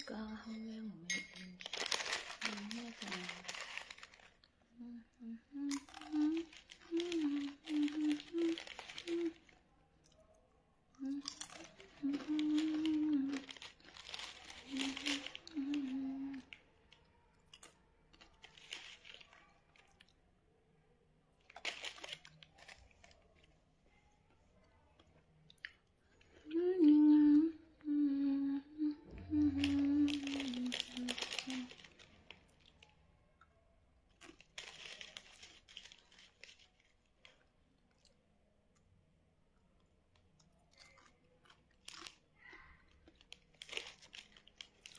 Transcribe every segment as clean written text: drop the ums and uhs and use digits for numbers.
ca hông em mình nghe cả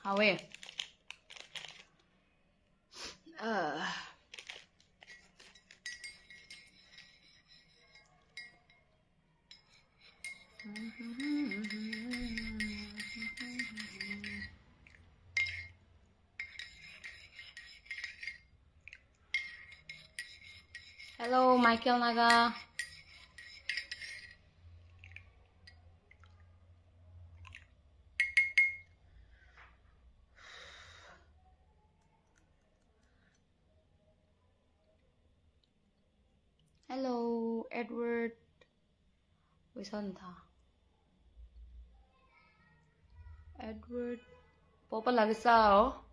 Howie. Hello, Michael Naga. Hello, Edward. Ôi sao thà? Edward. Bố bắt là cái sao?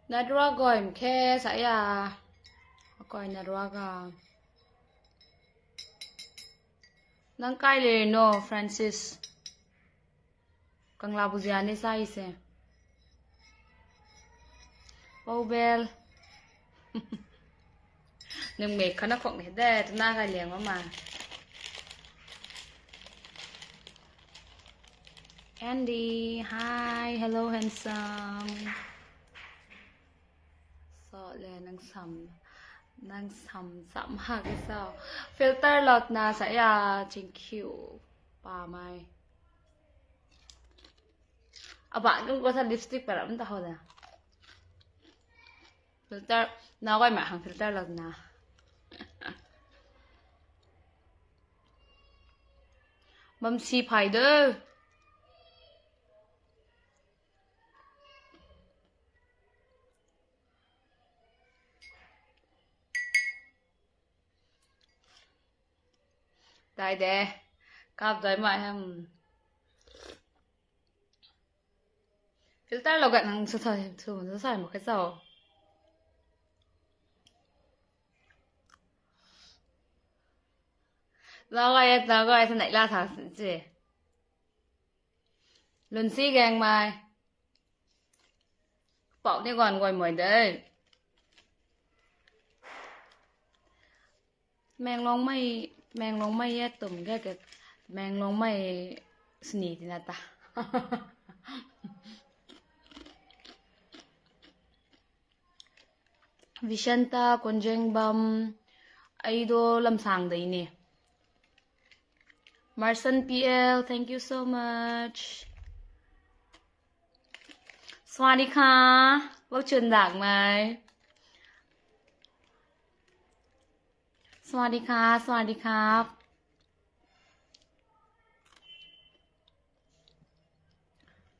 Nadraga em khe saya. Coi Nadraga. Nang kai le no Francis. Kang labu ziane sai se. Paubel. Nhưng mẹ khá nó không thể để na gai liền mà. Andy, hi, hello handsome. Sợ là năng sắm ha cái sao. Filter lọt na sẽ thank you. Pamei. Bạn cũng có thể lipstick para mình ta hồi nè. Filter, nào coi mà hàng filter lọt na. Mâm si phải đó. Đây đây, cặp đấy mà em filter là gần hàng thường xài một cái dầu. Nó gọi thế này là thằng gì? Lần xí gang mai. Bỏ đi còn gọi mồi đấy. Mang long mây tùm cái mang long mây sneak thì là ta. Vishanta Konjeng Bam Aido Lam Sang đấy nè. Marson PL, thank you so much. Swadika, bác truyền đảng mày. Swadika.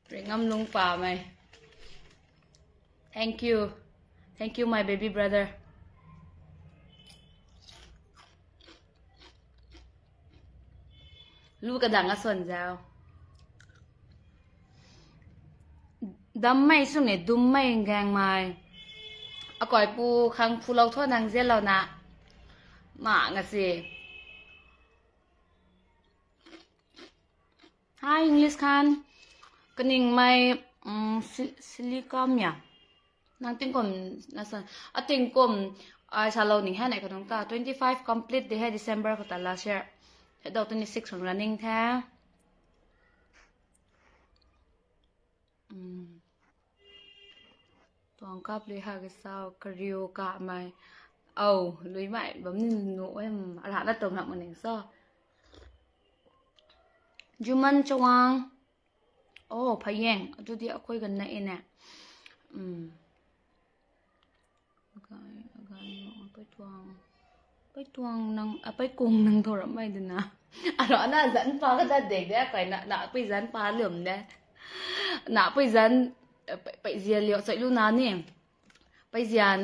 Ring âm lung pa mày. Thank you my baby brother. Lu ka dang ason giao. Đâm mày xuống này đâm mày gang mày. À còi pu khang pu lâu thoa nàng giết lâu nạ. Mà ngặt gì. Hi English Khan. Kaning may silicon nhỉ. Nàng tiếng cùng nasan. À tiếng cùng ai sa lâu ning ha này ko dong ta 25 complete the December ko ta last year. He daw 26 running tha. Toàn cắp lấy hai cái sao cario cả mày. Lưới mày bấm nụ em đã tầm nặng một nền sao. Juman Chawang. พะแยงดูดิคุยกันนะเองเนี่ยไปตวงนางไปกงนางโทรไม่ดูนะเราน่าจันปลาก็ได้เด็กได้ใครน่ะไปจันปลาเหลื่อมได้น่ะไปจันไปเจียเลี้ยวใส่ลูกน้านี่ไปเจียน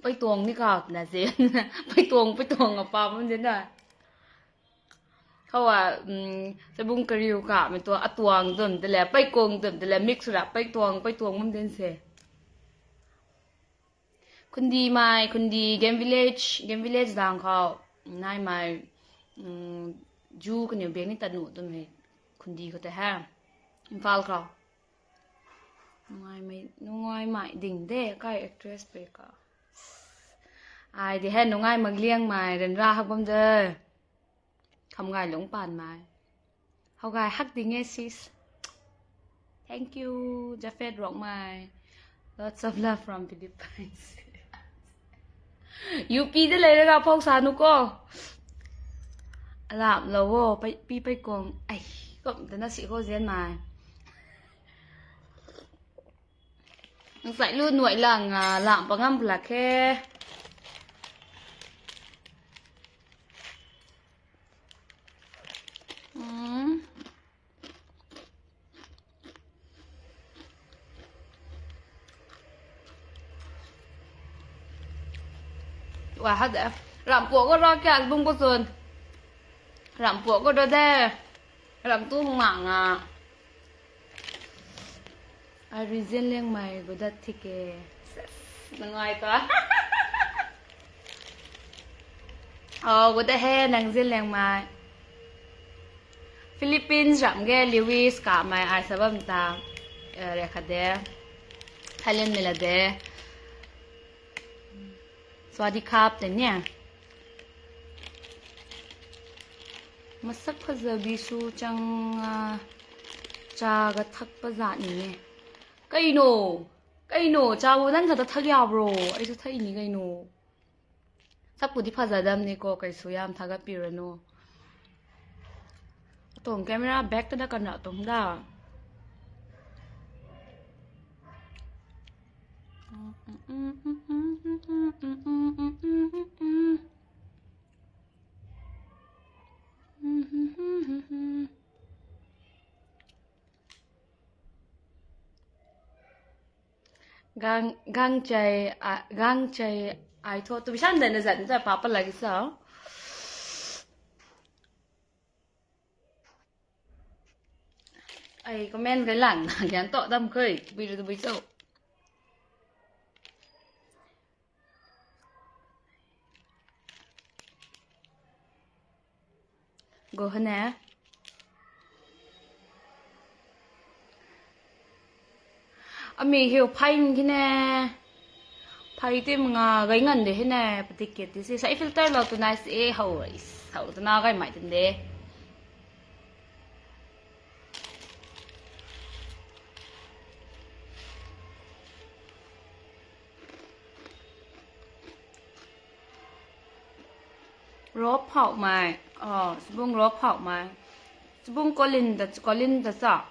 ไปตวงนี่ก็น่ะเจียนไปตวงกับปลามันเด่นได้เขาว่าจะบุ้งกระริวกะเป็นตัวตวงเติมแต่แล้วไปกงเติมแต่แล้วมิกซ์สุดไปตวงมันเด่นเสียคุณดีไหมคุณดีเกมวิลเลจดังเขานายมาจูกันอยู่เบียงนี่ตัดหนูตัวนี้คุณดีก็แต่แฮมอินฟาลเขาน้องไงไม่ดิ่งเด้ใกล้ actress ไปก็ไอเดี๋ยวให้น้องไงมาเลี้ยงมาเดินราฮักบัมเด้อทำไงหลงป่านมาเขาไงฮักดิ่งเอซิส thank you จะเฟดร้องมา lots of love from Philippines ยูปีได้เลยนะครับพวกสานุก็หลับแล้วว่าไปกงไอ้ก็แต่น่าสิเขาเรียนมาใส่ลื่นหน่วยหลังหลังปังงั้มปลาแค่ว่าฮัดหลังปัวก็รอแก่บุ้งก็ส่วนหลังปัวก็โดนแด่หลังตู้หมังI resilient my good ticket นังไงตัวกูได้แห่นังเซลียงมาฟิลิปปินส์รับแกลิวิสกับมาไอซ์บัมตาเรียกเขาเด้ไทยแลนด์นี่แหละเด้สวัสดีครับแต่เนี่ยมาสักพักจะบิสูจังจากระทักประสาทนี่ไก่โน่จ้าวันนั้นจะทักยาวโรไอ้จะทักอีนี่ไก่โน่สักปุ่นที่พาจะดำนี่ก็ไก่สวยามทักกับปีระโน่ตรงแกไม่ได้แบ็กก็ได้กันนะตรงได้gangใจไอ้ทั่วตัวพี่ชันเดินจะจะป้าปลากิสาวไอ้ก็แม่นcái lẳngยันโตดำเคยไปดูตัวไปโซ่go hả nè mình hiểu phanh cái nè phanh tìm gánh ngân để thế nè bật ticket thì sẽ filter là tụi này sẽ hậu tụi nào cái máy tên đấy rốt hậu mà bung rốt hậu mà bung có linh thật sao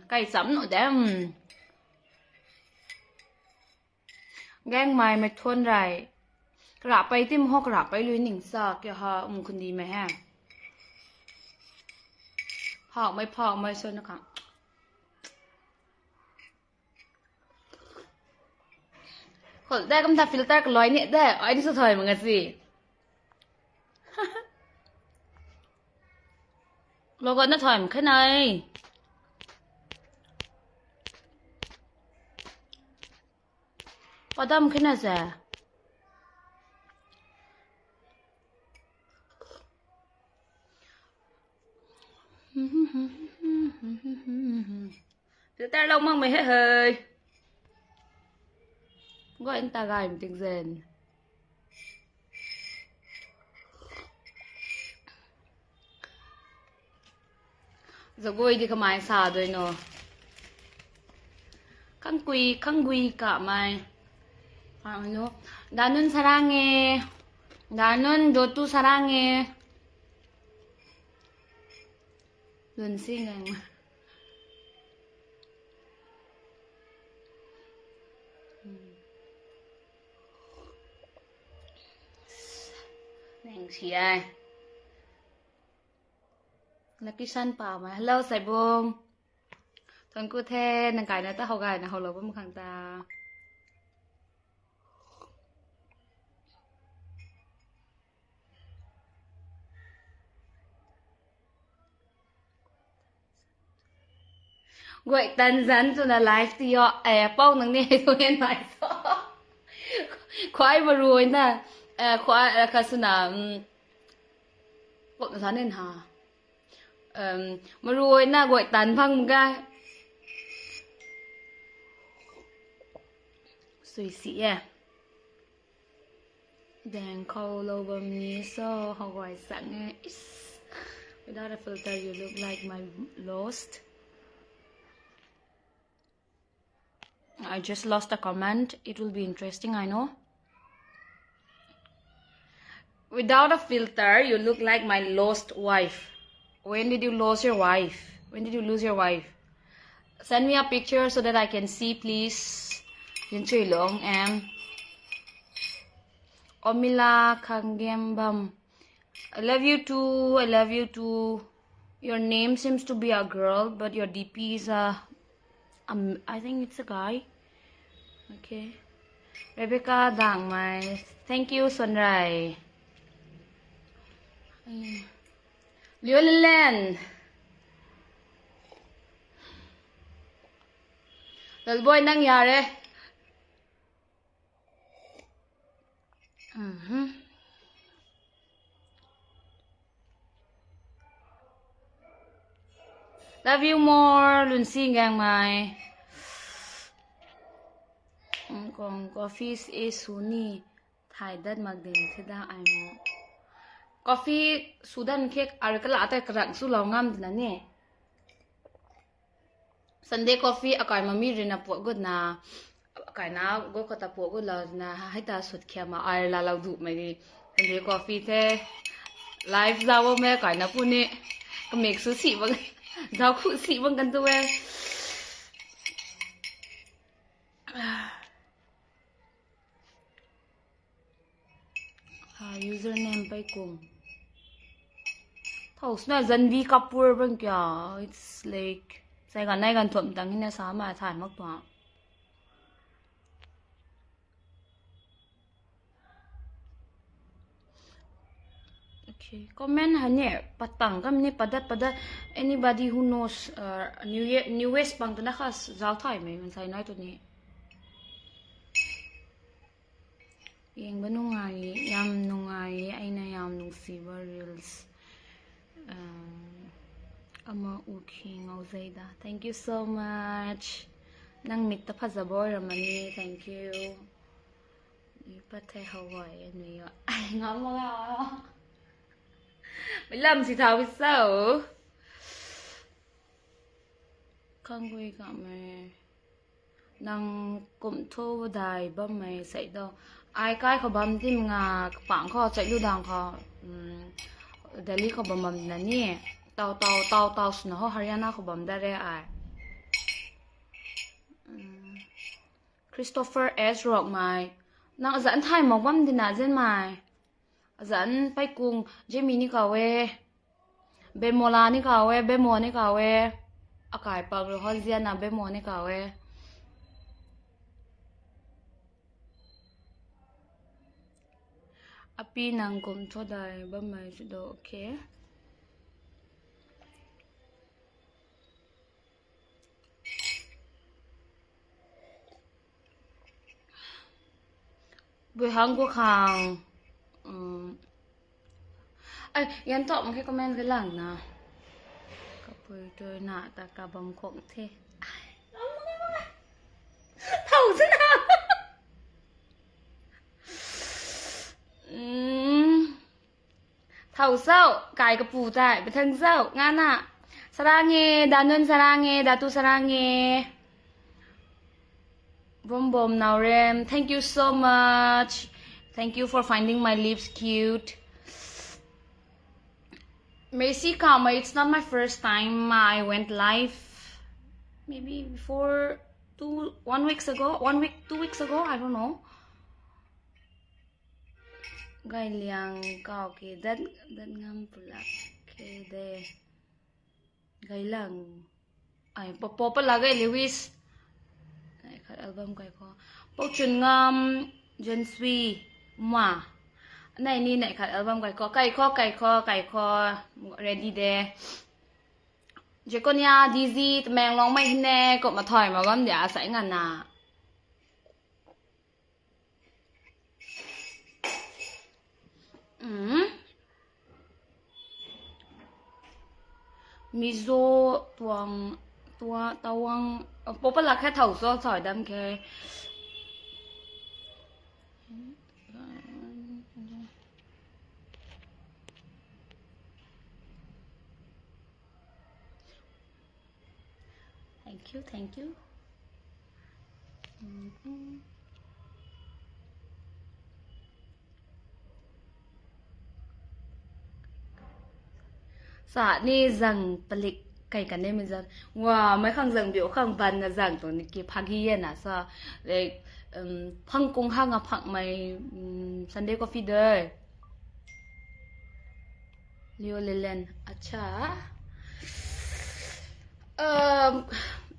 cây sắm nội đấy gang mày thôn rảiกระไปติ้มหอกระไปลุยหนิงซากอย่าหาคนดีไหมฮะพอกไม่ชนนะคะคนได้กำลังฟิลเตอร์กันร้อยเนี่ยได้ไอ้นี่สุดท้ายเหมือนกันสิเราก็น่าถอยเหมือนแค่ไหนพอดำแค่ไหนแสfilter lâu mong mày hết hơi gọi anh ta gài một tiếng rền giờ gôi thì có mày xả rồi nó khăn quỳ cả mày 나는 사랑해 나는 너도 사랑해 luôn xin ngang ngang chị ai Lucky Sun pa mà hello sai bông thằng cô the nàng cái này ta học gài là học lâu với một thằng ta gọi tân dẫn cho là live thì họ bao năng này tôi nghe nói sao khoai mà rồi nè khoai cái sự nào gọi là nên hả mà rồi nè gọi tân phăng cái suy sĩ à đang câu lâu bầm ní so họ gọi sẵn without a filter you look like my lost I just lost a comment. It will be interesting, I know. Without a filter, you look like my lost wife. When did you lose your wife? When did you lose your wife? Send me a picture so that I can see, please. Yun chui long em. Omila Kangembam. I love you too. I love you too. Your name seems to be a girl, but your DP is a I think it's a guy. Okay. Rebecca Dang Mai. Thank you, Sunrai. Liu Len. Little boy nang yare. Love you more, Lun Sing Gang Mai. Còn coffee is suni thai dat magdin thida ai mo coffee sudan kek arkala ata kran su lawngam dinane Sunday coffee akai mami rina po good na akai na go kota po good la na haita sut khama ai la law du mai Sunday coffee the live zawo me kai na puni ka make su si bang zaw khu si bang kan tu we username Peikung. Thầu là dân vi Kapur bang kya. It's like Sài Gòn này gần thuận tăng hình sao mà thải mất tọa. Okay, comment hanya patang kam ni padat anybody who knows New West bang na khas zao thai mai man sai nói to ni. Yang ba nungai yam nungai aina yam nungsiba reels ama uki ngauzaida. Thank you so much. Nang mit ta phazabor ramani. Thank you. Ni pathe Hawaii ni ai ngam nga. Mới làm gì thảo biết sao không quay cả mày năng cũng thô đài bấm mày xảy đâu ai cáiเขาbấmที่มึงปังเขาใจดูดังเขาเดลี่เขาบำมันนั่นนี่เตาสนอฮาริยานาเขาบำได้เลยไอ้คริสโตเฟอร์เอสร็อกไม้นางอาจารย์ไทยมองว่ามันดีน่าเจนไม้อาจารย์ไปกรุงเจมี่นี่เขาเวเบโมลานี่เขาเวเบโมนี่เขาเวอากาศปังหรือฮอลเซียนาเบโมนี่เขาเวapi nang kum thodai ba mai do okay buổi hang của khang ai yan to cái comment cái lẳng na ka pui tôi na ta ka bam khom the thầu thế nào thầu sao cái bù tại bên thân sao ngan à sarange danun sarange datu sarange bom bom naurem thank you so much thank you for finding my lips cute Macy Kama, it's not my first time I went live. Maybe before 2 weeks ago, 2 weeks ago, I don't know. Gai liang ka okay, that ngam pula. Okay, de. Gai lang. Ay, popo lagay Lewis. Ay, kat album kay ko. Po chun ngam Jensui ma. Nay ni nai kat album kay ko ready de. Je con ya dizzy mèng long mai hne ko ma thoi ma gam dia sai ngan na. Mizo tuang tawang popa la kha thau so choi dam ke. Thank you. Sa ni rằng palik kai kan nem zan wa mai khang rằng biểu khang ban na rằng to ni ki phagi na sa like phang kung hang a phang mai Sunday coffee day Leo Lelen acha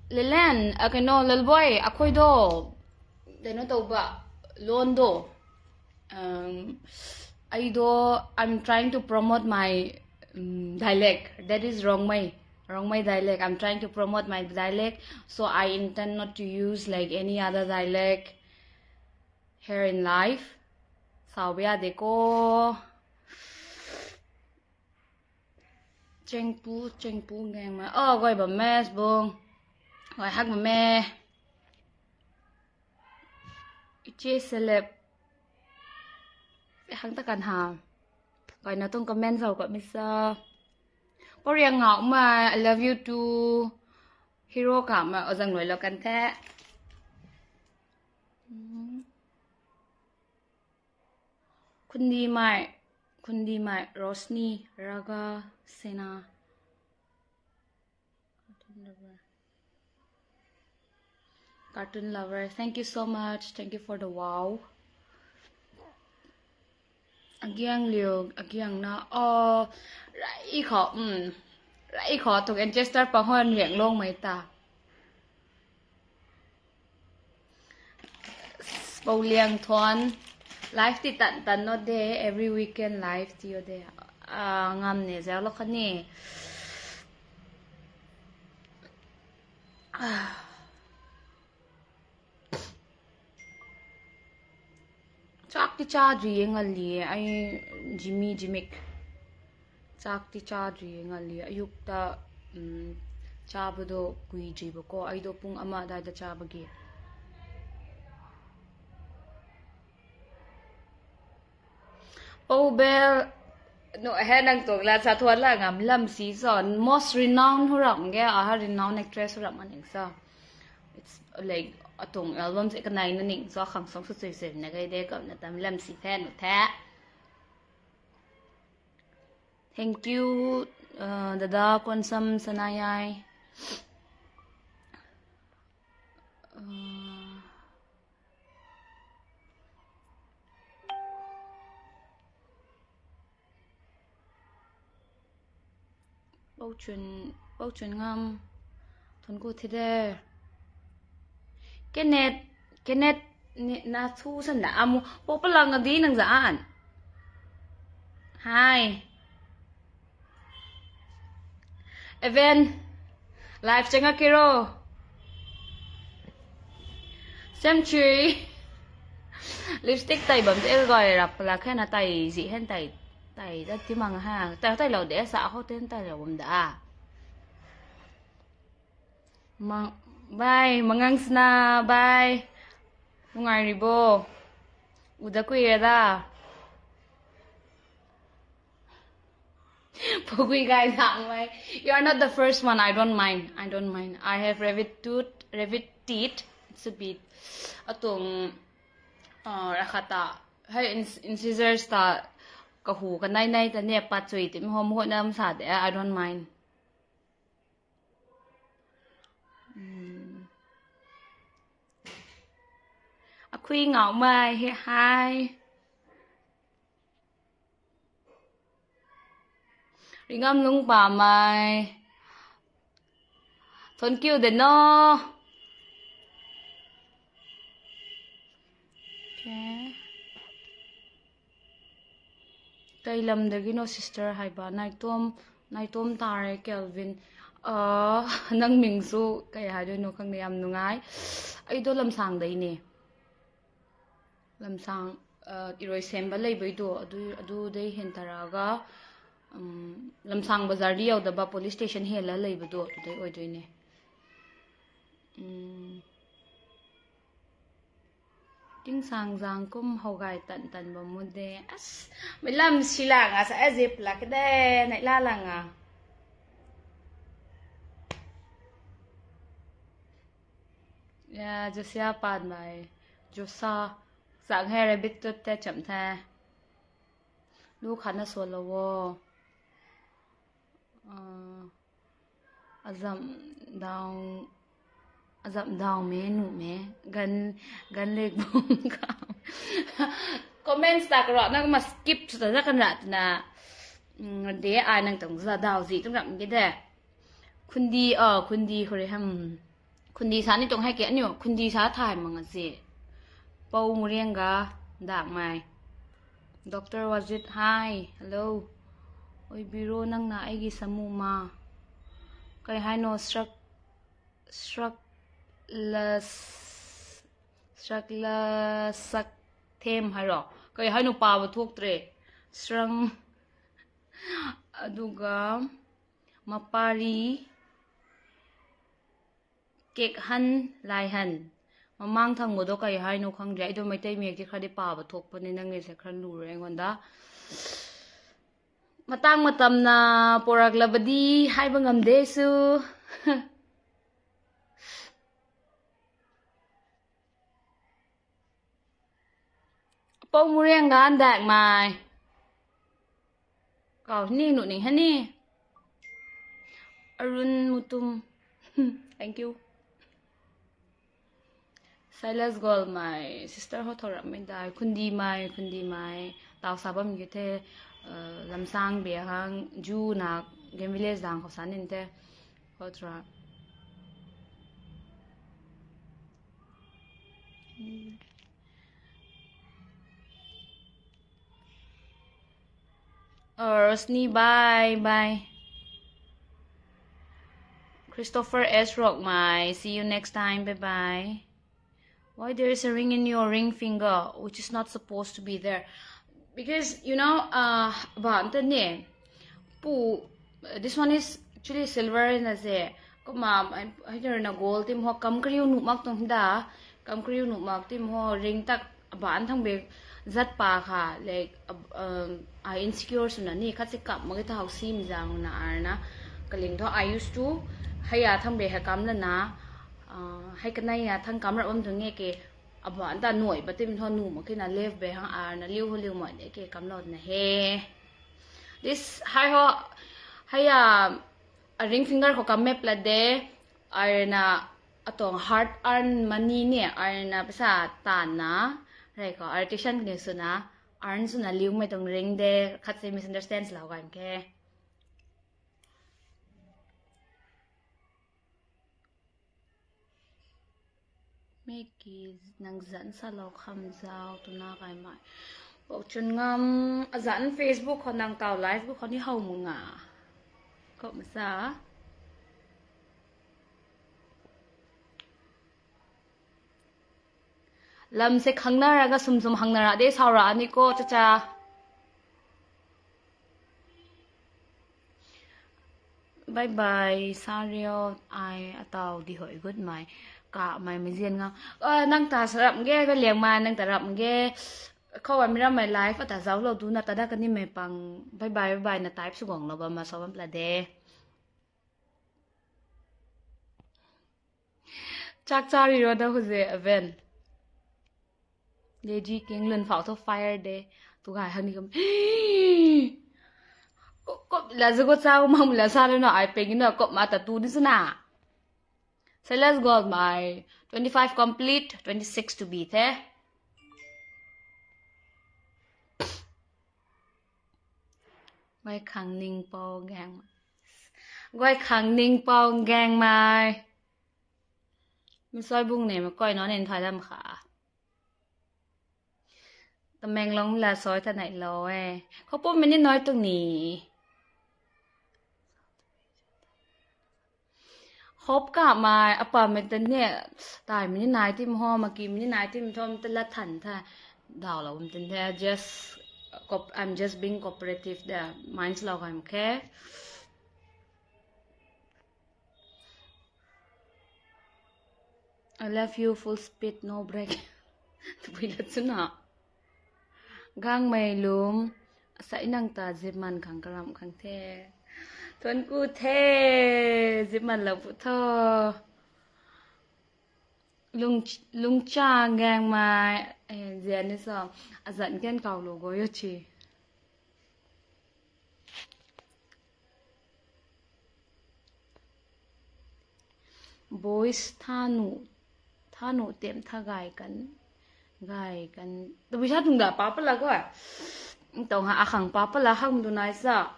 Lelen cái no little boy akhoi do de no to ba lon do I'm trying to promote my dialect. That is Rongmei dialect. I'm trying to promote my dialect, so I intend not to use like any other dialect here in life. Sao bia de ko cheng pu nghe mà gọi bà mẹ bông gọi hát bà mẹ chia celeb hăng ta cần hàm gọi nó tung comment rồi gọi Mr. Có riêng ngọc mà I love you too hero cả mà ở rằng nói là cần thếคุณดีไหม Rosni Raga Sena Cartoon lover thank you so much, thank you for the wow. Agiang na rải khó thuộc Manchester pa hoan riang long mai ta Bầu liang thon live ti tan no de every weekend live ti yo de ngam ne za lo khani chak ti cha ji ngali ai jimik chak ti cha ji ngali ayuk ta cha bado kui ji ba ko ai do pung ama da cha bagi Bell no he nang tong la cha thon la ngam lam si son most renowned huram ge a renowned actress huram an sa it's like atong album se kanai na ning so khang song su se na gai de ka na tam lam si fan no tha thank you dada konsam sanayai Bầu chuyện ngam thôn cô thế đây cái net na thu san đã amu bố pa lang đi nang zaan hi event live chenga kiro xem chui lipstick tay bấm sẽ gọi là khen là tay gì hen tay rất tí măng ha tay lẩu để xạ hốt tên tay lẩu bấm đã bye mangang sna bye nungai ribo udah kuirada pugui guys hangmai you are not the first one I don't mind I have rabbit teeth it's a bit atong rakhata hay in scissors ta kahu ka nai ta ne pa chui tim hom ho nam sa de I don't mind a khui ngao mai he hi ringam lung pa mai thank you de no okay Kay lamdagino sister haiba naitom tare Kelvin nang mingsu kay hado no kang yam nungai ai do lamsang dai ne lamsang iroi semba leibai do adu dai hen taraga lamsang bazar di yaw daba police station hela leiba do dai oi doi ne Ting sang jang kum hogai tan ba mu de as mai lam silang a sa azip la ke de nai la lang a ya josia pad mai josa sang he rabbit to te cham tha lu khana so lo wo azam daw me nu me gan lek bum ka comments ta ro na ma skip ta ra kan rat na de a nang tong za daw ji tung ram ge de kundi khore ham kundi sa ni tong hai ke anyo kundi sa thai mang je pau murianga dak mai doctor was it hi hello oi biro nang na ai gi samu ma kai hai no struck la sak them haro kai hai no pa ba thok tre strang aduga mapari kek han lai han mamang thang mo do kai hai no khang jai do mai tai mek ji khadi pa ba thok pa ni nang nge se khran lu re ngonda matang matam na porak labadi hai ba ngam de su pau muriang gan dak mai kau ni nu ning hani arun mutum thank you Silas Gold my sister ho thora mai dai kundi mai taw sabam ge the lamsang be hang ju na game village dang ko sanin te hotra Rosni bye Christopher S. Rongmei see you next time bye why there is a ring in your ring finger which is not supposed to be there because you know this one is actually silver in as a kuma I don't know gold tim ho kam kriu nu mak tong da kam kriu nu mak tim ho ring tak ban thang be zat pa kha like I insecure suna ni kha se kap mag ta hau sim jang na arna kaling tho I used to haya thang be ha kam na hay cái này là thằng cắm rợ âm thường nghe kì bọn ta nổi và tim thon nụ một cái là live về hàng là liêu mọi để kì cắm lọt này he this hay ring finger ko cắm mép là để ai na atong heart earn money nè ai na pesa tan na rồi có artisan cái số na earn số na liêu mấy tong ring để khát se misunderstands là cái ke Meki nang zan sa lo kham zao tu na kai mai bo chun ngam zan Facebook ko nang taw live ko ni hau mu nga ko ma sa lam se khangna ra ga sum hangna ra de saura ani ko cha bye bye sario ai ataw di hoi good mai cả mày mới riêng ngang năng ta sập ghê cái liền mà năng ta rập ghê không phải mình mày live ta giáo lâu tu na ta đã cái ni mày bằng bye bye na type xuống gong lo mà sao vẫn là đê chắc chắn rồi đó hồi giờ event Lady King lần pháo thô fire đê tu gái hơn đi không là giờ có sao mà là sao đấy nó ai pengen nó cọp mà tu đi sana. So let's go my 25 complete, 26 to be thế. Quay khẳng ninh bao gang. Quay khẳng ninh bao gang mai. Mình soi bung này mà coi nó nên thoại làm khả. Tầm mèng lông là soi thật này lô Không bố mình nói tụi nì. Hộp cả mà apa mình tên nè. Tại mình nói tìm hoa mà kì mình nói tìm thơm tên là thẳng thà. Đào là mình tên thà I'm just being cooperative there. Mine's là I'm okay. I love you full speed no break. Tụi là chứ nào. Gang mày lùm. Sa'y nang ta ziman kang karam kang the. Tuan ku the ziman lang po to. Lung cha gang mai zian ni so azan ken kaw lo go yo chi. Boys thanu tem tha gai kan tu bisa tung da pa pala ko tong ha akhang pa pala hang du nai sa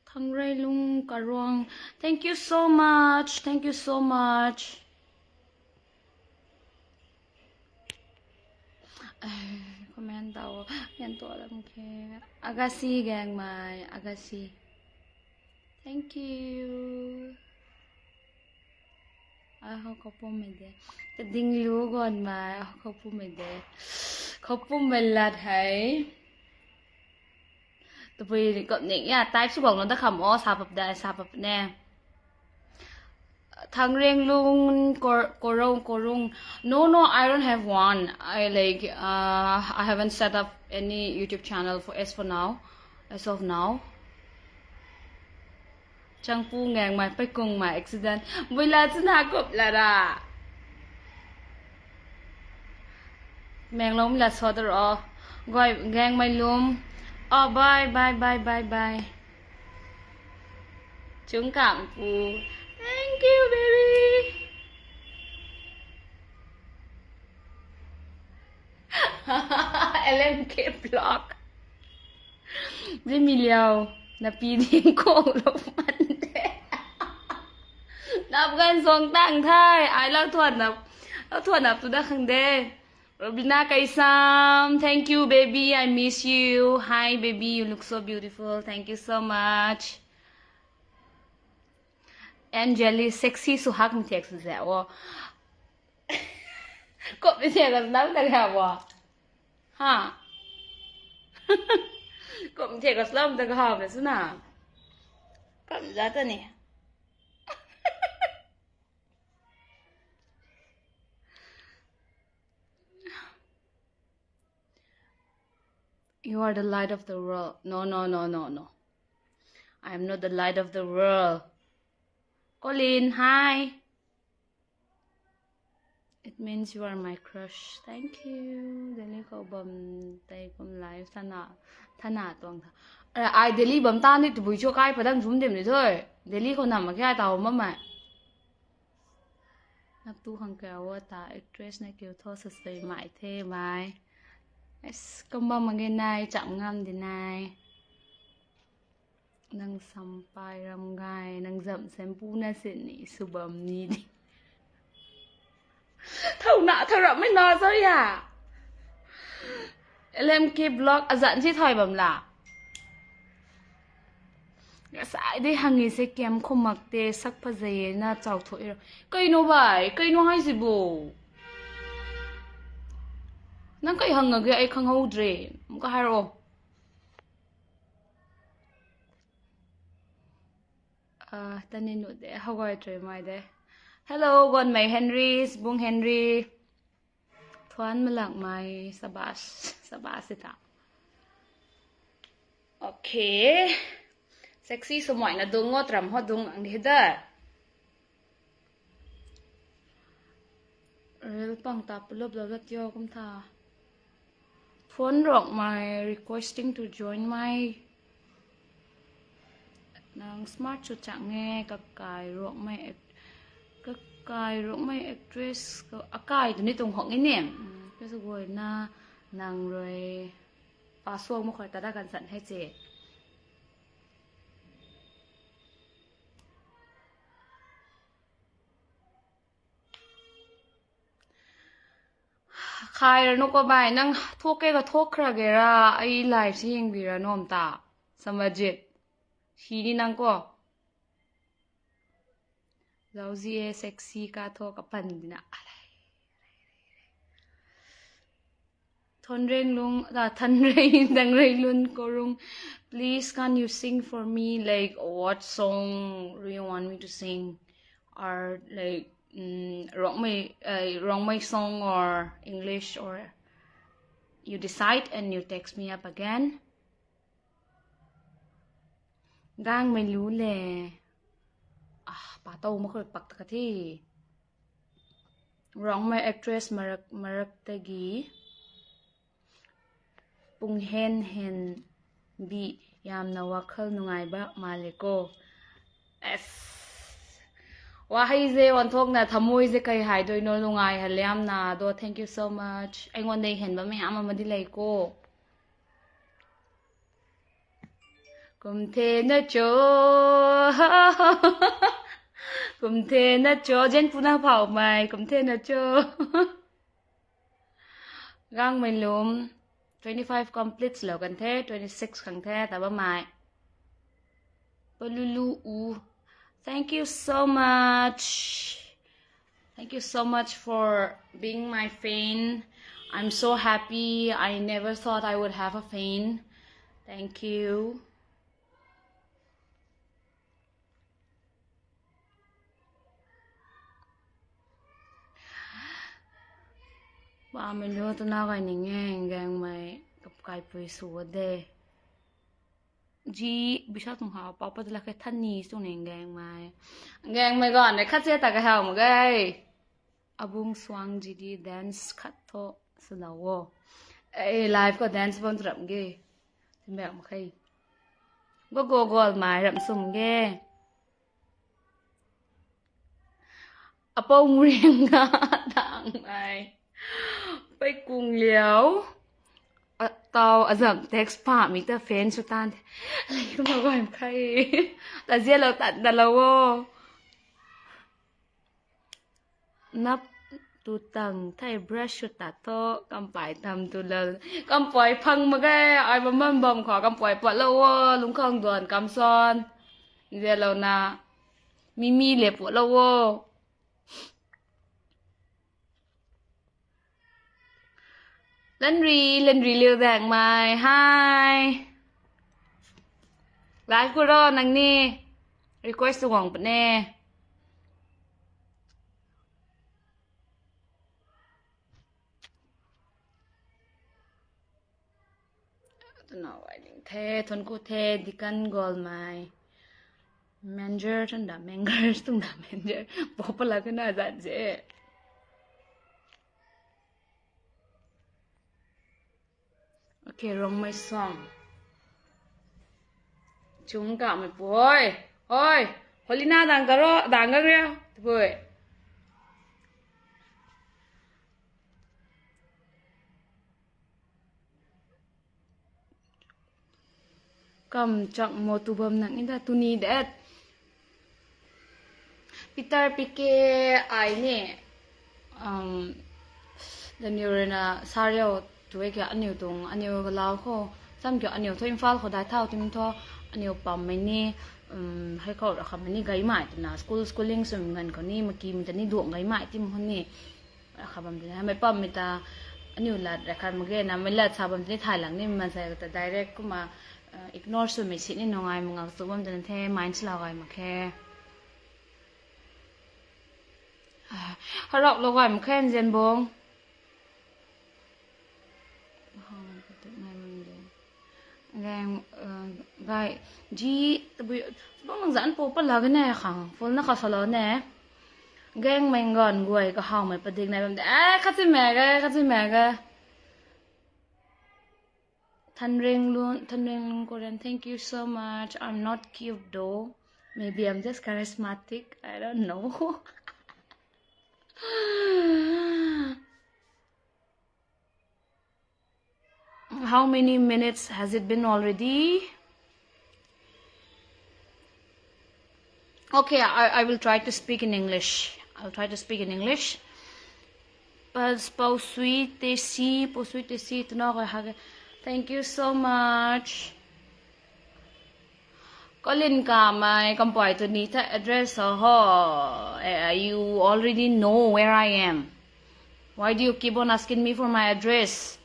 thang rai lung karong. Thank you so much. Comment tao yan to lang ke Agassi gang mai Agassi. Thank you. Ako po mede. Tading lugon mai ako po mede. Ako po melat hay. Tụi cậu nhỉ à tai chú bổng nó ta khẩm ó sạp nè. Thằng riêng luôn korong. No, I don't have one. I haven't set up any YouTube channel as of now. Chẳng pu ngang mày Peikung mày accident. Bây là chân hạ cụp là ra. Mèng lông là so đó rồi. Gọi ngang mày luôn. Oh, bye. Chúng cảm pu. Thank you, baby. LMK block. Jimmy Liao. Napiling ko lộc man de. Napgan song tang thai. Ai lao thuần nap tu da khang de. Robina Kaisam, thank you, baby. I miss you. Hi, baby. You look so beautiful. Thank you so much. Angeli, sexy suhak mi text ze wo. Ko mi text nam da ga wo. Ha. Ko mi text nam da ga ha me suna. Kam za ta ne. You are the light of the world. No. I am not the light of the world. Colin, hi. It means you are my crush. Thank you. Delhi ko bam tay kom live thana tong tha. Ai Delhi bam ta ni tu bui cho kai padang zoom dem ni thôi. Delhi ko nam ma kya tao ma ma. Nap tu hang ka wa ta actress na kêu tho sa sai mai the mai. Es komba mangenai chạm ngam đi này. Nang sampai ram gai nang dậm xem pu na xin ni subam ni đi. Thâu nạ thâu rậm mới nói rồi à. LMK blog dặn chứ thời bầm là. Sai đi hàng ngày sẽ kém không mặc tê sắc phá dây na chào thôi rồi. Cây nó hay gì bù. Nang kay hang nga ay khang hodre mo ka haro tanin no de hawai tre mai de. Hello Rongmei Henry bung Henry thoan malang mai sabas ita. Okay, sexy so moi na dungo tram ho dung ang hida. real pang ta pulob lo lat yo kum tha phone rock my requesting to join my nang smart chu chang nge kakai rock my kakai rock my actress ko akai tu ni tung hong ni nem cái số gọi na nàng rồi phá xuông một khỏi ta đã gần sẵn hay chị khai ra nó có bài năng thuốc cái có thuốc ra cái ra ai live xí hình vì ra nôm ta samajit khi đi năng có giáo gì sexy cả thuốc cả phần đi nè thon reng lung thân reng dang reng lun ko rung please can you sing for me like what song do you want me to sing or like Rongmei song or English or you decide and you text me up again gangไม่รู้เลยป่าโตมาเคยปักตะที่ Rongmei actress มารักตะกี้ปุงเฮนบียามนาวักเข้าหนุ่งไงบ้ามาเลยก็ว่าให้เจวันทกนะทำมวยเจใครหายโดยโน้นหนุ่งไงฮัลโหลยามนาโด thank you so much ไอ้วันได้เห็นบ้าไม่อามาดีเลยก็กุมเทนะโจกุมเทนะโจเจนพูน่าเผาไหมกุมเทนะโจร่างไม่ล้ม25 completes แล้วกันแท้26ครั้งแท้แต่ว่าไม่ปลุลูอู thank you so much for being my fan I'm so happy I never thought I would have a fan thank youว่าไม่รู้ตัวน่ากันยังไงแกงไม่กับไก่ปุยสัวเดจีบิชาตรงหาป้าปัจจุบันแค่ท่านนี้ส่งเองแกงไม่ก่อนในคัดเจตากระเหามาไงอาบุงสว่างจีดีแดนซ์คัดโตสลาวไลฟ์ก็แดนซ์บนตรับไงที่แบบมาใครก็โกโก้มารับสุ่มไงอาปงเรียงงาต่างไปไปกรุงเลี้ยวตาวอาจจะเท็กซ์ผ่ามีแต่แฟนสุดท้ายอะไรก็มาก่อนใครแต่เจ้าเราตัดแต่เราว่านับตัวตังไทยบรัชชุดตัดโตกำปายทำตัวเรากำปล่อยพังมาแก่ไอ้บ้าบอมขอกำปล่อยปวดเราว่าลุงข้างด่วนกำซ้อนเจ้าเรานะมีเหล็บปวดเราว่าเล่นรีเรียวแดงไหม Hi ไลฟ์กูรอนังนี่ request หวังปะเน่ตัวหน่อยหนึ่งเททนกูเทดิกันกอลไหม manager ทันด่า manager ต้องด่า manager พอปะละก็น่าจะเจ๊โอเคร้องไม่ส่งจุงกะไม่ป่วยโอ้ยฮอลิน่าดังกันเรียวป่วยกำจักโมตุบมนักนี่ได้ตุนีเด็ดปีเตอร์ปีเกไอเนี่ยเดนิวเรน่าซาเรียตัวเกี่ยอันนี้ตรงอันนี้ก็ลาวเขาซ้ำเกี่ยอันนี้ทั่วอินฟาลเขาได้เท่าที่มันทั่วอันนี้ปั๊มไม่นี่ให้เขาราคามันนี่ไกด์ใหม่ตัวน่ะschooling ส่วนเงินเขานี่เมื่อกี้มันจะนี่ดวงไกด์ใหม่ที่มันนี่ราคาปั๊มจะไม่ปั๊มไม่ตาอันนี้ละราคามันก็นะไม่ละชาปั๊มที่ถ่ายหลังนี่มันใส่แต่ direct ก็มาignore ส่วนไม่สินี่น้องไอ้มึงเอาส่วนมันจะแท้ mind เราไอ้มาแค่เขาหลอกเราไอ้มาแค่เจนบงแรงไงจีตะบุบ้องหลังจากนั้นปุ๊บปะลากันแน่ค่ะฝนนักข่าวสลอแน่ gang mình gòn guồi có hỏng mấy bật đỉnh này khát gì mẹ cái thân ring luôn Korean. Thank you so much. I'm not cute though, maybe I'm just charismatic, I don't know. How many minutes has it been already? Okay, I will try to speak in English. I'll try to speak in English. Thank you so much. Colin ka my kampay to nita address you already know where I am. Why do you keep on asking me for my address?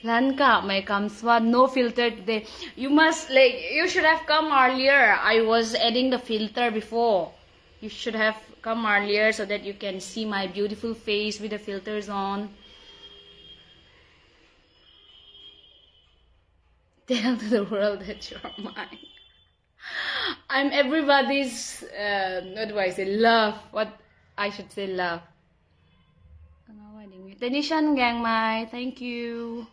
Lanka, my kamswa, no filter today. You should have come earlier. I was adding the filter before. You should have come earlier so that you can see my beautiful face with the filters on. Tell to the world that you're mine. I'm everybody's, what do I say, love. What I should say, love. Tanishan gang mai, thank you.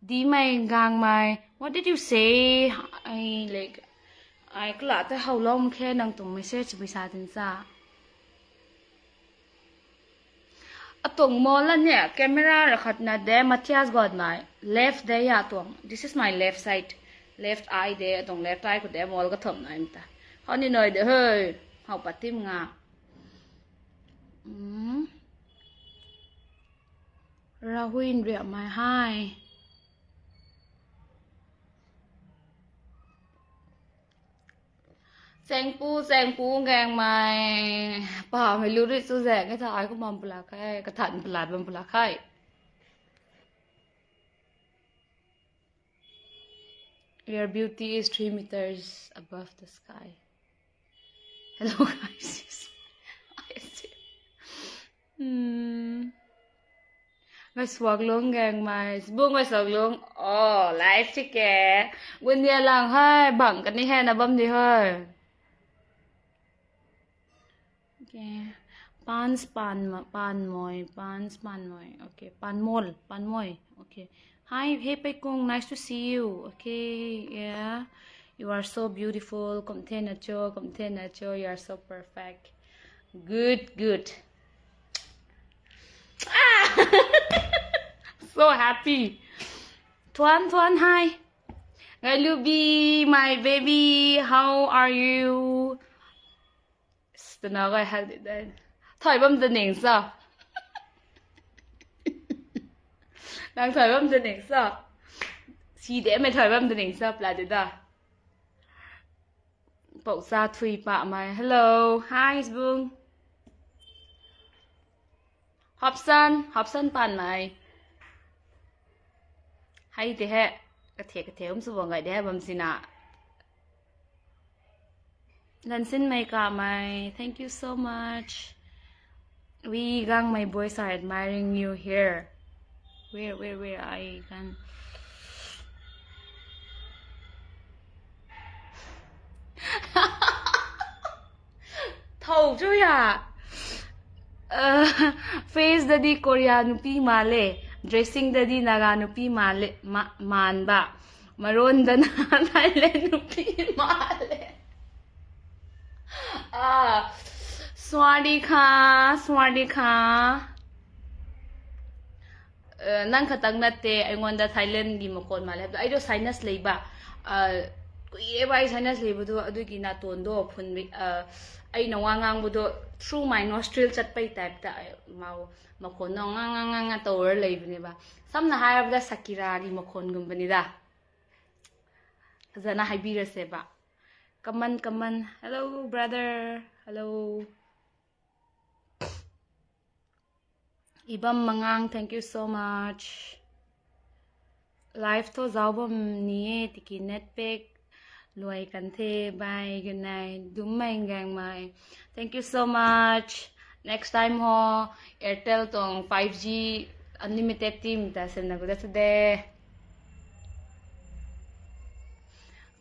Di mai gang mai, what did you say? I glad how long khe nang tong message bisa tin sa. Atong mo lan ne camera rakhat na de Matthias god mai left de ya tong. This is my left side, left eye de atong left eye ko de mol ka thom na imta. Honi noi de hơi, hau patim nga. Rahuin ria mai hai. Sang pu gang mai pa mai lu ri su zeng cái thai ko mom pula khai ka than plat bam pula khai. Your beauty is 3 meters above the sky. Hello guys. Ngay swag luôn gang mai buông ngay swag luôn. Oh live chứ kẻ quên nhà làng hai bằng cái này hay là bấm gì hơi. Okay. Pan moi. Okay. Pan moi. Okay. Hi, hey Peikung, nice to see you. Okay, yeah. You are so beautiful. Content cho. You are so perfect. Good. So happy. Tuan, hi. Luby, my baby, how are you? I had it then. Thời bấm the name sao? Đang thời bấm the name sao? Chỉ để mày thời bấm the name sao là được đó. Bộ sa thui bạ mày. Hello, hi Sbung. Hobson pan mày. Hay thế hệ. Cái thế không số ngày để bấm xin ạ. Lansin may ka mai. Thank you so much. We gang my boys are admiring you here. Where I can. Thầu chứ à. Face daddy Korean nupi male. Dressing daddy Naga nupi male man ba. Maroon dan Thailand nupi male. Swadika. Nang khatang natte aingonda Thailand gi makon male I do sinus leiba kuye bai sinus leibu do adugi na tondo phun ai na wangang bu do through my nostril chat pai type ta mau makon no nga tower leibni ba samna hairabda Sakira gi makon gumbani da zana haibira se ba Kaman. Hello, brother. Hello. Ibam Mangang, thank you so much. Live to zaubam niye tiki netpack. Luai kante, bye, good night. Dumay gang mai. Thank you so much. Next time ho, Airtel tong 5G unlimited team. Tasen na guda today.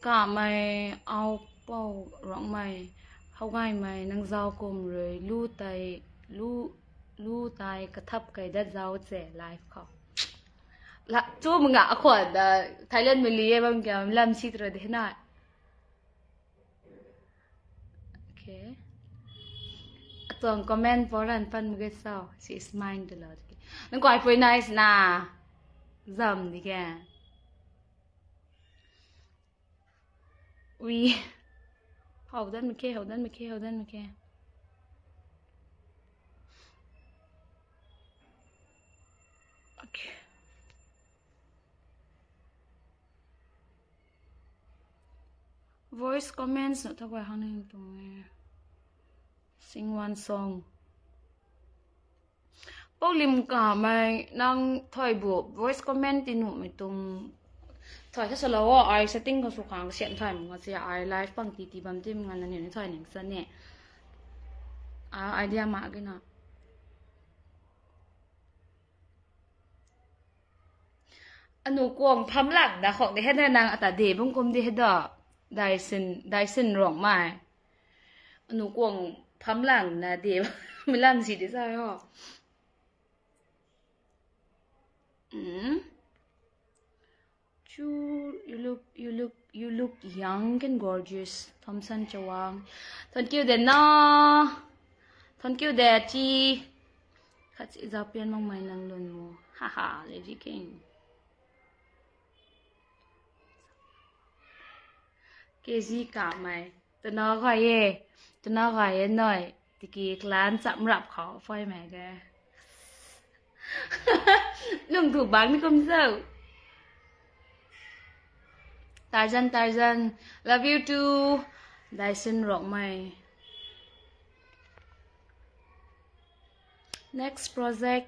cả mày ao bao rong mày hậu ngay mày nâng giao cùng rồi lu tay cái thấp cái đất giao trẻ live không là chú mình ngã khuẩn Thái Lan mình liê bằng kiểu làm gì rồi thế này ok tuần comment vào lần phân một cái sao she smile được rồi nó quay với nice na dầm đi kìa we hold on okay okay voice comments nữa thôi quay hàng này tụi sing one song bao lim cả mày năng thôi bộ voice comment tin hụt mày tung thôiถ้า slow ไอ setting ก็สุขางเสียงถ่ายมันก็จะไอ live ปังตีบัมที่มันนั่นนี่ถ่ายหนึ่งสันเนี่ยไอเดียมากเลยนะอันนู้กวงพัมหลังนะของได้ให้ได้นางอัตเดบุ้งกลมได้ให้ดอกได้สินหลงมาอันนู้กวงพัมหลังนะเดบไม่ลั่นสิได้ใช่หรอYou look young and gorgeous. Thompson Chawang. Thank you then na. Thank you there chi. Khát sĩ giáo viên mong mày năng luôn mù. Haha, Lady King. Cái gì cả mày. Tụi nó gọi ye nói. Thì kì clan chạm rạp khó phơi mẹ kìa. Lương thủ bán đi không sao. Tarzan, love you too. Dyson Rongmei. Next project.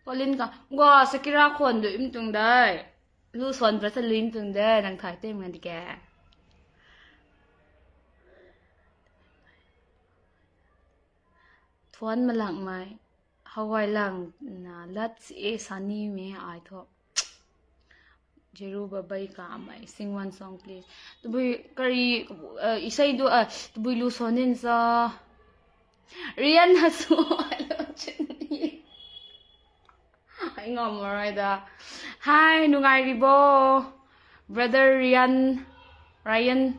Colin ka. Wow, Sakira khuẩn được im từng đây. Lưu xuân rất là linh từng đây. Đang thải tên mình đi kìa. Thuấn mà lặng mày. Hawaii lặng. Let's eat sunny me ai thôi. Jeru babai ka mai sing one song please to be kari isai do to be lu sonin sa Rian hasu alo chini ai ngom rồi da hi nungai ribo brother Ryan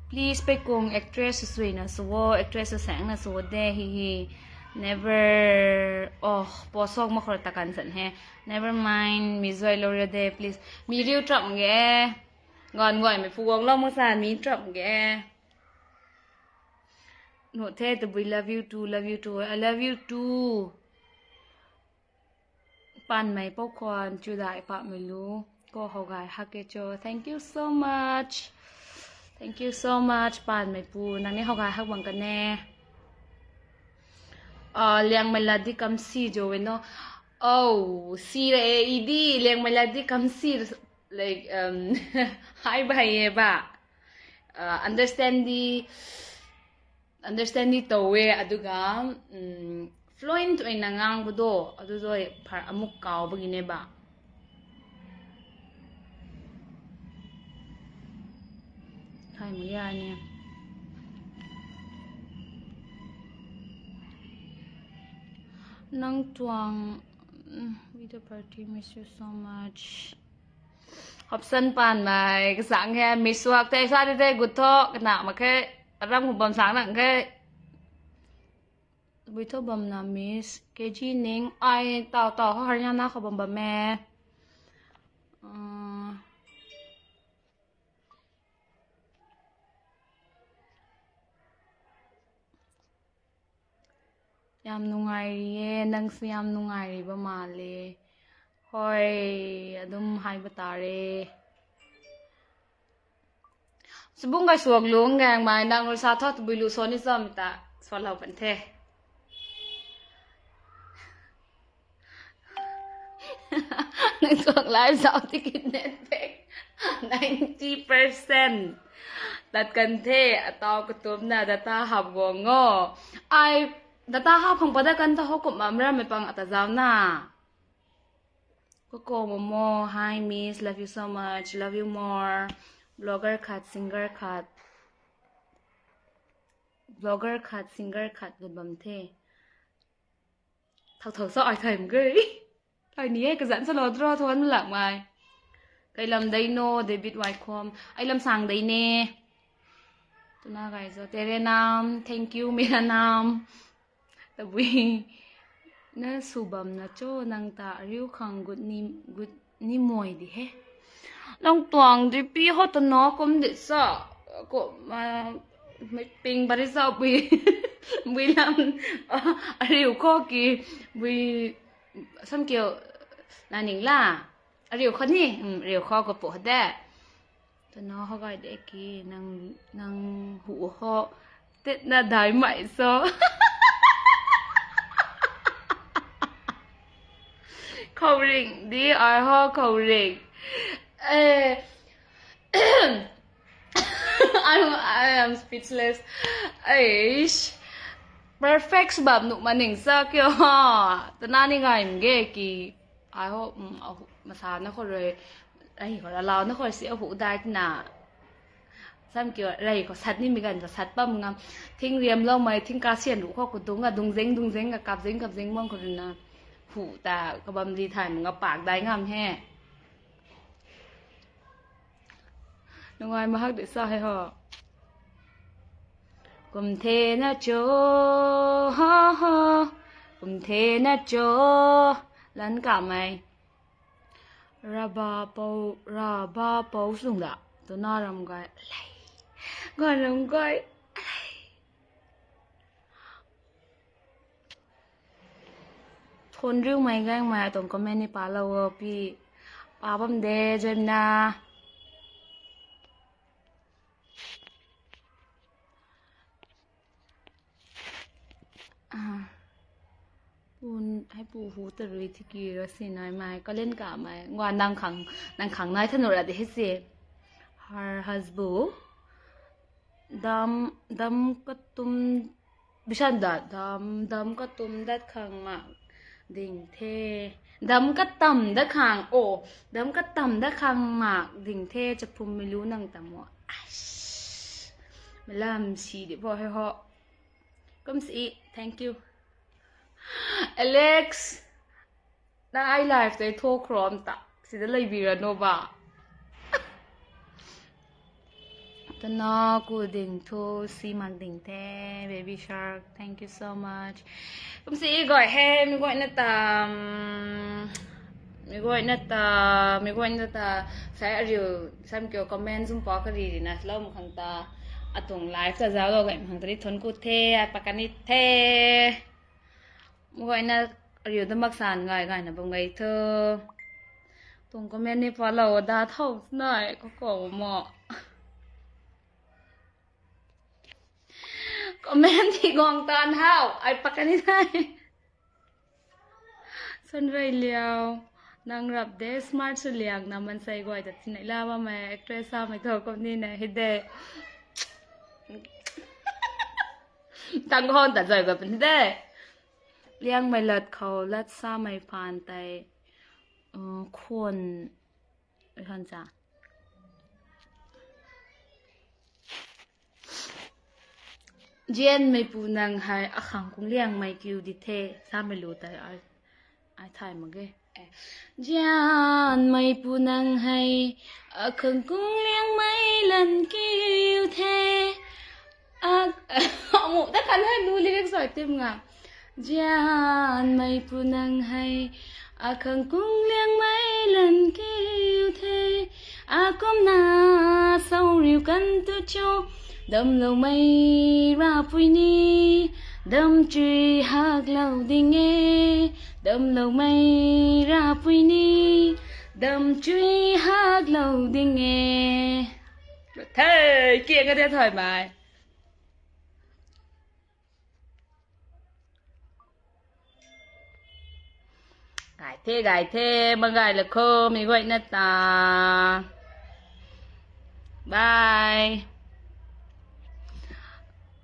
please Peikung actress sui na so actress sang na so de hi never posok mo khor takan san he never mind mi zoi lo de please mi riu trọng ge ngon ngoi mi phuong lo mo san mi trọng ge no the to we love you too I love you too pan mai pok khon chu dai pa mi lu ko ho gai ha ke cho thank you so much pan mai pu nang ne ho gai ha bang kan ne liang melody kam si jo no si re idi liang melody kam si like hi bhai ba understand the towe aduga fluent oina ngang budo adu do phar amuk kaw bagine ba thai mu ya ne nang tuang with the party miss you so much học sinh pan mày cái sáng nghe miss hoặc tệ sao đi đây gút thọ cái nào mà cái răng một bầm sáng nặng cái với thọ bầm là miss cái gì nín ai tao họ nhà na không bầm mẹ yam nungai nang yam nungai ba male hoi adum hai batare subung ga suak lung gang mai nang sa thot bilu soni samta solau pan the nang suak lai sao ticket net pay 90% dat kan the ataw kutum na data hab go ngo ai data hab khong pada kan ta hokum amra me pang atazaw na Coco Momo, hi miss, love you so much, love you more. Blogger cut, singer cut. Blogger cut, singer cut, good bầm thế. Thật sợ ai thèm ghê. Thời ní cái dẫn cho nó draw thôi nó lạc mày. Cái làm đây no, David Whitecomb. Ai làm sang đây nè. Tôi nói cái rồi, tere nam, thank you, mera nam. Tại vì nó sù bầm nó cho năng ta riu khang good ni mồi đi he. Long tuang đi pi hot nó cũng được sao. Cô mà mấy ping bari sao bị bị làm riu khó kì bị xong kiểu là nín là riu khó nhỉ riu khó có bộ đấy tụi nó họ gọi để kì năng hũ họ tết là đại mại sao khẩu rỉnh đi ai họ khẩu rỉnh I am speechless. Aish. Perfect sebab nuk maning sa kyo ha. Tanani ngai mge ki. I hope masa na ko re. Ai ko la na ko si hu dai na. Sam kyo rai ko sat ni mi gan sat pam ngam. Thing riam lo mai thing ka sian ru ko ku dung zeng ga kap zeng mong ko na. Hu ta ka bam di thai nga pak dai ngam he. Ngoài mà hắc để sao hay hả? Cùng thế na cho ha ha, cùng thế na cho lăn cả mày. Ra ba bao dùng đã, tôi nói làm cái này, gọi làm cái thôn riu mày ngang mày tổng comment đi pa lâu pi, pa bấm đê jem na. Bùn hay bù hú tờ rùi thì kì rồi xin nói mày có lên cả mày ngoan đang khẳng nói thân nội là để hết gì her husband dam katum bisan da dam katum dat khang ma ding the dam katam dat khang o dam katam dat khang ma ding the chập phum mi lu nang tam mo làm gì để bỏ hay họ come see thank you Alex na ai live tới thô chrome ta sẽ lấy bìa nova tao nó cô đỉnh thô xi măng đỉnh thế baby shark thank you so much cũng sẽ gọi hem mình gọi nó ta sẽ review xem kiểu comment zoom bỏ cái gì nè lâu một thằng ta atung live ta giáo rồi thằng ta đi thốn cô thế pakanit thế gọi là review tấm bắc sàn ngài là bằng ngày thơ tung comment đi follow đã thâu này có cổ mọ comment thì ngon tan hao ai pakanit này xuân vầy liao nang rap de smart su liang na man sai goi dat sinai lawa mai actress sa mai tho kom ni na hide tang hon ta joi ga pen de liang mai lat khau lat sa mai phan tai khon han cha jen mai pu nang hai akhang kung liang mai kiu di the sa mai lu tai ai thai ma ge Gian mây pu nang hay khẩn cung liang mây lần kêu thế họ ngủ tất cả hết nu lyrics giỏi tim ngà Gian mây pu nang hay khẩn cung liang mây lần kêu thế com na sau riu căn tu cho đầm lâu mây ra pui ni đâm truy hạc lâu đi nghe đâm lâu mây ra pui ni đâm truy hạc lâu đi nghe thế kia cái thế thoải mái gái thế mà gái là khô mình gọi là ta bye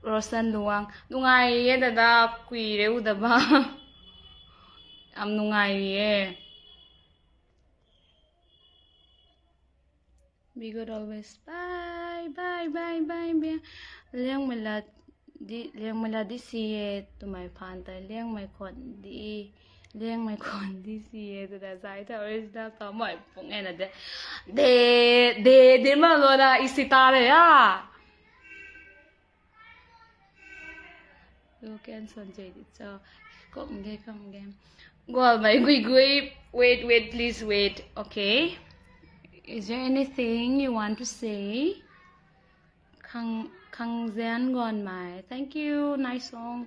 Rosan luang nungai ye dada kui reu da ba am nungai ye be good always bye bye bye bye bye เลี้ยงเวลาดิซีตัวไม่ผ่านแต่เลี้ยงไม่คนดีเลี้ยงไม่คนดีซีตัวแต่ใจเธอริสดาต่อไม่ปุ่งเอ็นเดมาโลดาอิสิตาเลยอ่ะดูแกนสนใจดิจ้าก็มึงแกก็ไม่กุยwait please wait okay is there anything you want to say คังเซียนก่อนไหม thank you nice song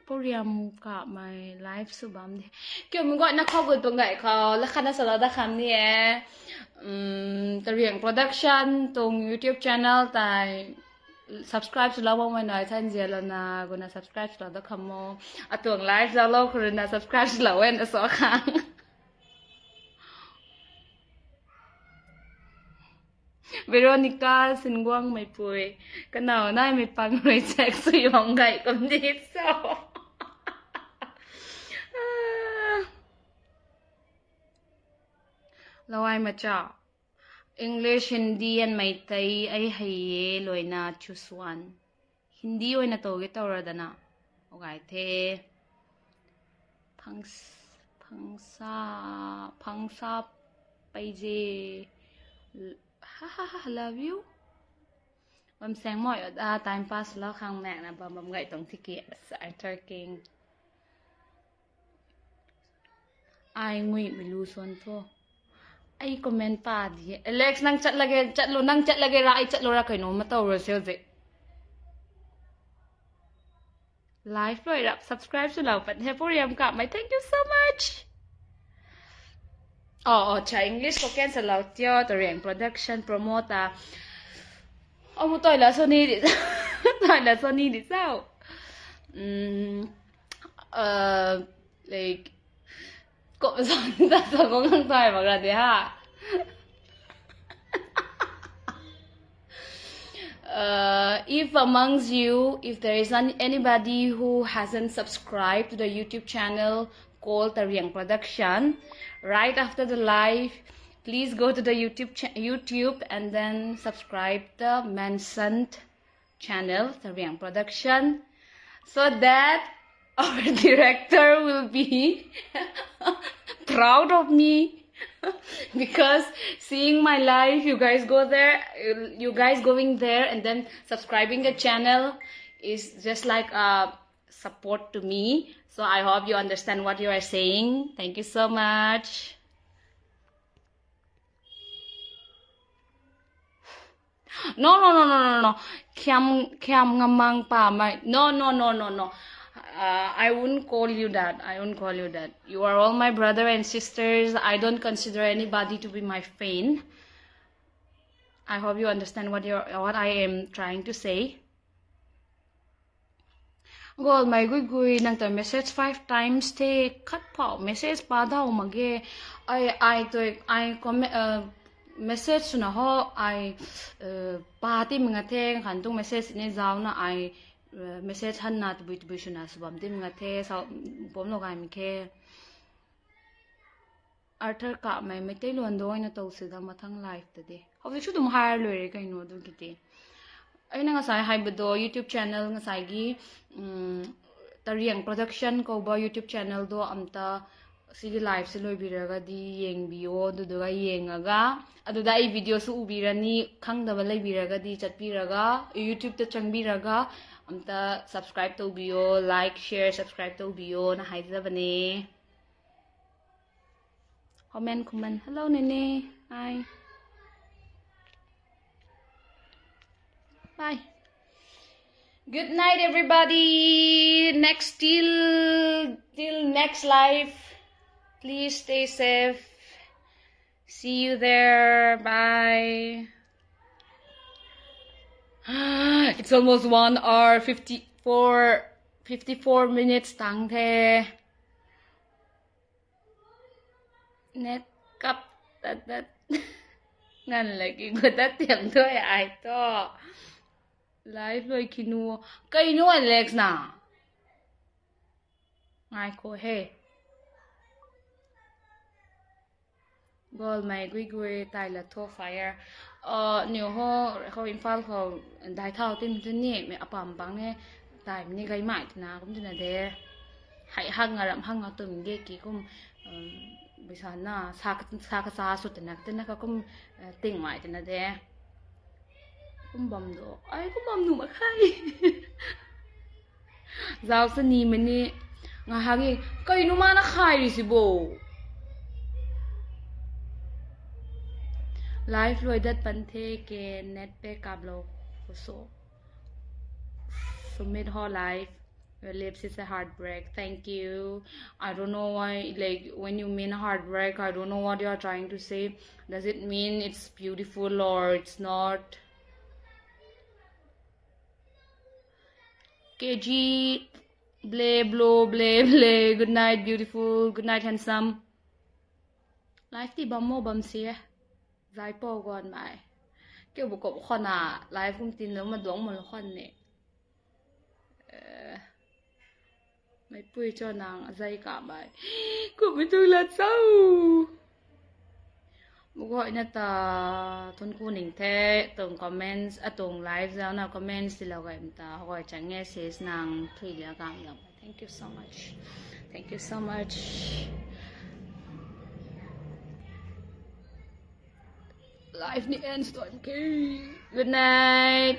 พวกเรียมกับmy live สุบัมดิเกี่ยวมึงก็นักข้อกุนตรงไหนเขาและคณะสลัดคำนี้ตระเรียง production ตรง YouTube channel แต่ subscribe สุดแล้วว่าไม่น้อยท่านเจริญนะกูน่า subscribe สุดแล้วคำโมอ่ะตรง live แล้วเราคือน่า subscribe สุดแล้วเว้นสองครั้งเวโรนิก้าสินกวางไม่ปุยกันหนาวได้ไม่ปังเลยแจ็คสุยองไก่กับดิสโซเราไอ้มาจ้า English Hindi and ไม่ไทยไอ้ให้ลอยน่า choose one Hindi ไว้น่าโตกี่ตัวระดับน่ะโอเคเทพังซาไปเจlove you บำแสงหมอยtime pass แล้วข้างแม่นะบำไงตรงที่เกียร์สายทาร์กิงไอ้งุยไม่รู้ส่วนตัวไอ้คอมเมนต์ป่าดีเล็กซ์นั่งจัดละเกจัดโลนั่งจัดละเกระไอจัดโลระกันโนมาตัวเราเสียสิไลฟ์ด้วยรับ subscribe สุดแล้วเป็นเฮปปี้เรียมกับไม่ thank you so muchใช้ English ก็แค่สลับเที่ยวตัวเรียน production promoter เอามาต่อยแล้วโซนี่ดิเจ้าlike ก็สอนแต่สอนก็ตั้งใจมากเลยดิฮะif amongst you if there is anybody who hasn't subscribed to the YouTube channel called Zeliangrong Production right after the live please go to the YouTube and then subscribe the mentioned channel Zeliangrong Production so that our director will be proud of me because seeing my live you guys going there and then subscribing the channel is just like a support to me so I hope you understand what you are saying thank you so much no kiam ngamang pa mai no I wouldn't call you that you are all my brother and sisters I don't consider anybody to be my friend I hope you understand what I am trying to say Goal my gui nang ta message 5 times te cut pao message pa daw mage I comment message na ho I pa ti mga the kan tung message ni zaw na I message han na tu bit na subam ti mga the sa pom lo gai mi khe Arthur ka mai mai te lon do na to se da mathang live ta de how chu dum hire lo re kai no du ki te ai na nga sai haibado YouTube channel nga sai gi Zeliangrong Production ko ba YouTube channel do amta sigi live se loi biraga di yeng bio du du ga yengaga adu da I video su ubirani khangda ba lai biraga di chat biraga YouTube ta changbiraga amta subscribe to bio like share subscribe to bio na haida bane comment hello nene hi bye good night everybody till next live please stay safe see you there bye it's almost 1 hour 54 minutes tang the net cup that ngan lagi goda tiang thôi ai to live loi kinu kai no Alex na ngai ko he Gold mai gui gui tai la tho fire nhiều ho ho infal ho dai thao tim tin ni me apam bang ne tai ni gai mai na cũng tin de hai hang ngaram hang atum ge ki kum bisa na sa su tin na ka kum ting mai tin de kum bam do ai kum bam nu ma khai zao sa ni mani nga hagi kai nu ma na khai ri si bo life loidat panthe ke net pe kablo so submit whole life your lips is a heartbreak. Thank you. I don't know why, like, when you mean heartbreak, I don't know what you are trying to say. Does it mean it's beautiful or it's not? KG, blay, blow, blay, blay. Good night, beautiful. Good night, handsome. Life ti bam mo bam siya. Zai po gon mai. Kêu bộ cậu khoan à, live cũng tin nếu mà đúng một khoan nè. Mày pui cho nàng dây cả bài của mình tôi là sao một gọi là ta thôn cô nỉnh thế từng comments à từng live ra nào comments thì là gọi ta gọi chẳng nghe says nàng thủy là cảm nhận thank you so much thank you so much live ni ends time good night